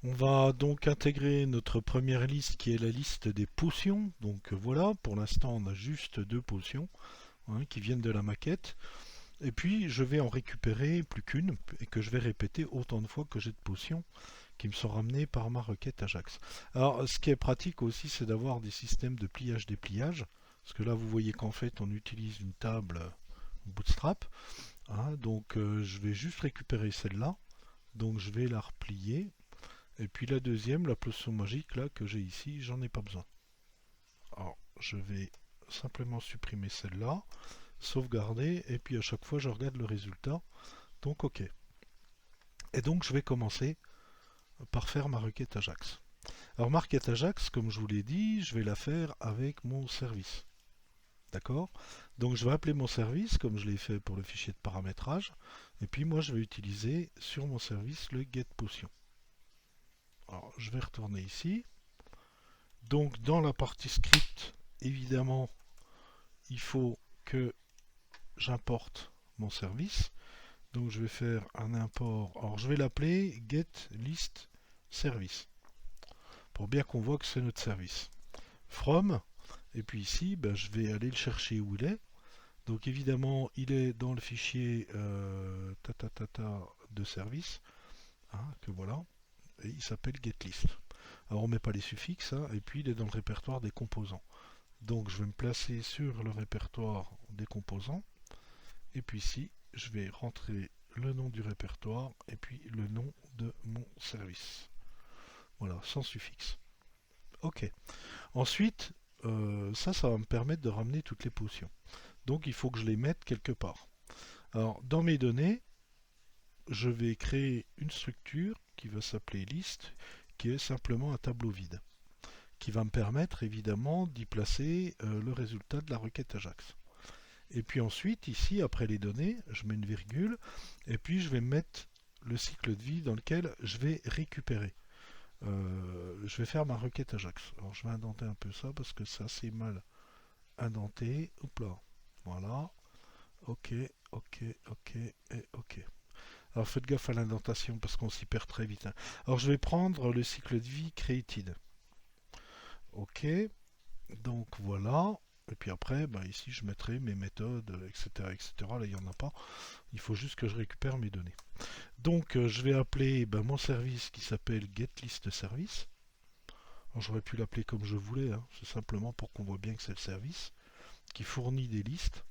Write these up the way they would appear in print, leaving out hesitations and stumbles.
On va donc intégrer notre première liste qui est la liste des potions. Donc voilà, pour l'instant on a juste deux potions qui viennent de la maquette. Et puis je vais en récupérer plus qu'une et que je vais répéter autant de fois que j'ai de potions qui me sont ramenées par ma requête Ajax. Alors ce qui est pratique aussi c'est d'avoir des systèmes de pliage-dépliage. Parce que là vous voyez qu'en fait on utilise une table Bootstrap. Donc je vais juste récupérer celle-là. Donc je vais la replier. Et puis la deuxième, la potion magique là que j'ai ici, j'en ai pas besoin. Alors je vais simplement supprimer celle-là, sauvegarder, et puis à chaque fois je regarde le résultat. Donc ok. Et donc je vais commencer par faire ma requête Ajax. Alors ma requête Ajax, comme je vous l'ai dit, je vais la faire avec mon service. D'accord. Donc je vais appeler mon service comme je l'ai fait pour le fichier de paramétrage. Et puis moi je vais utiliser sur mon service le getPotion. Alors je vais retourner ici. Donc dans la partie script, évidemment, il faut que j'importe mon service. Donc je vais faire un import. Alors je vais l'appeler getListService pour bien qu'on voit que c'est notre service. From, et puis ici, je vais aller le chercher où il est. Donc évidemment, il est dans le fichier de service, que voilà, et il s'appelle getList. Alors on ne met pas les suffixes, et puis il est dans le répertoire des composants. Donc je vais me placer sur le répertoire des composants. Et puis ici, je vais rentrer le nom du répertoire et puis le nom de mon service. Voilà, sans suffixe. Ok. Ensuite, ça va me permettre de ramener toutes les potions. Donc il faut que je les mette quelque part. Alors dans mes données, je vais créer une structure qui va s'appeler liste, qui est simplement un tableau vide, qui va me permettre évidemment d'y placer le résultat de la requête Ajax. Et puis ensuite, ici, après les données, je mets une virgule, et puis je vais mettre le cycle de vie dans lequel je vais récupérer. Je vais faire ma requête Ajax. Alors je vais indenter un peu ça parce que c'est assez mal indenté. Hop là. Voilà. Ok, ok, ok et ok. Alors faites gaffe à l'indentation parce qu'on s'y perd très vite. Alors je vais prendre le cycle de vie created. Ok. Donc voilà. Et puis après, ici je mettrai mes méthodes, etc., etc. Là, il n'y en a pas. Il faut juste que je récupère mes données. Donc je vais appeler mon service qui s'appelle getListService. J'aurais pu l'appeler comme je voulais, c'est simplement pour qu'on voit bien que c'est le service qui fournit des listes.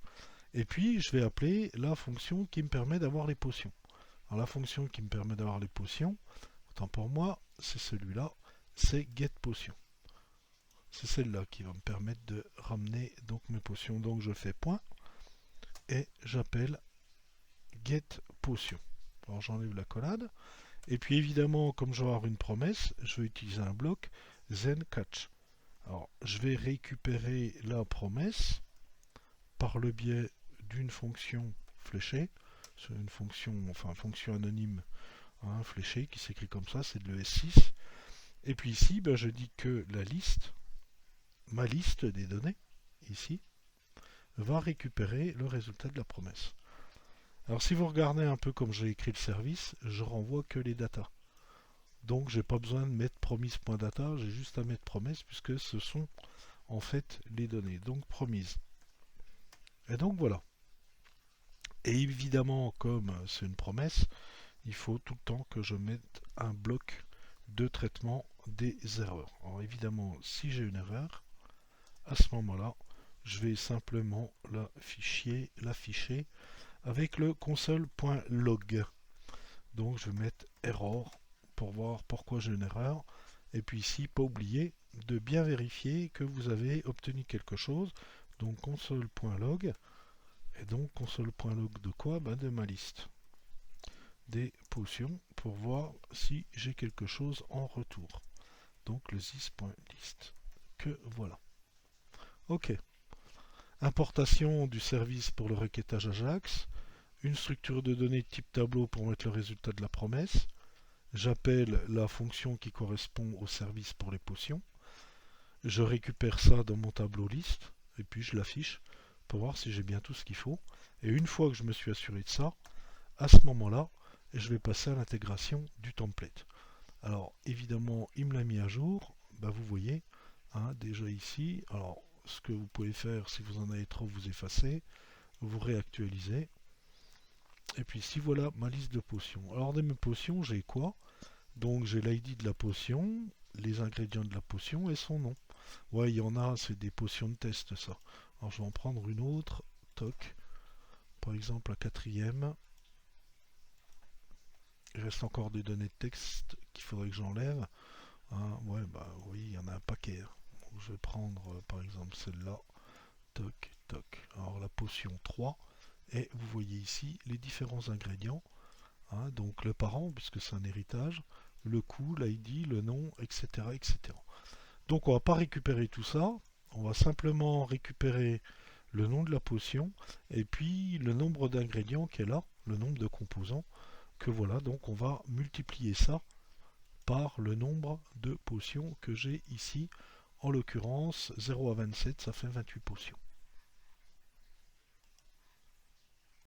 Et puis je vais appeler la fonction qui me permet d'avoir les potions. Alors la fonction qui me permet d'avoir les potions, autant pour moi, c'est celui-là, c'est getPotion. C'est celle-là qui va me permettre de ramener donc mes potions. Donc je fais point et j'appelle getPotion. Alors j'enlève la collade. Et puis évidemment, comme je vais avoir une promesse, je vais utiliser un bloc then catch. Alors je vais récupérer la promesse par le biais d'une fonction fléchée, c'est une fonction, enfin fonction anonyme fléchée qui s'écrit comme ça, c'est de l'ES6. Et puis ici, je dis que la liste, ma liste des données, ici, va récupérer le résultat de la promesse. Alors si vous regardez un peu comme j'ai écrit le service, je renvoie que les datas. Donc j'ai pas besoin de mettre promise.data, j'ai juste à mettre promesse puisque ce sont en fait les données. Donc promise. Et donc voilà. Et évidemment, comme c'est une promesse, il faut tout le temps que je mette un bloc de traitement des erreurs. Alors évidemment, si j'ai une erreur, à ce moment-là, je vais simplement l'afficher avec le console.log. Donc je vais mettre error pour voir pourquoi j'ai une erreur. Et puis ici, pas oublier de bien vérifier que vous avez obtenu quelque chose. Donc console.log. Et donc console.log de quoi? De ma liste des potions pour voir si j'ai quelque chose en retour. Donc le this.list que voilà. Ok. Importation du service pour le requêtage Ajax. Une structure de données type tableau pour mettre le résultat de la promesse. J'appelle la fonction qui correspond au service pour les potions. Je récupère ça dans mon tableau liste et puis je l'affiche pour voir si j'ai bien tout ce qu'il faut. Et une fois que je me suis assuré de ça, à ce moment-là, je vais passer à l'intégration du template. Alors évidemment, il me l'a mis à jour. Bah, vous voyez, hein, déjà ici. Alors, ce que vous pouvez faire, si vous en avez trop, vous effacez, vous réactualisez. Et puis ici, voilà ma liste de potions. Alors, dans mes potions, j'ai quoi? Donc, j'ai l'ID de la potion, les ingrédients de la potion et son nom. Ouais, il y en a, c'est des potions de test, ça. Alors, je vais en prendre une autre. Toc. Par exemple, la quatrième. Il reste encore des données de texte qu'il faudrait que j'enlève. Hein, ouais, bah oui, il y en a un paquet. Hein. Donc, je vais prendre, par exemple, celle-là. Toc, toc. Alors, la potion 3. Et vous voyez ici les différents ingrédients. Hein, donc, le parent, puisque c'est un héritage. Le coût, l'ID, le nom, etc., etc. Donc, on va pas récupérer tout ça. On va simplement récupérer le nom de la potion et puis le nombre d'ingrédients qu'elle a, le nombre de composants que voilà. Donc on va multiplier ça par le nombre de potions que j'ai ici. En l'occurrence 0 à 27, ça fait 28 potions.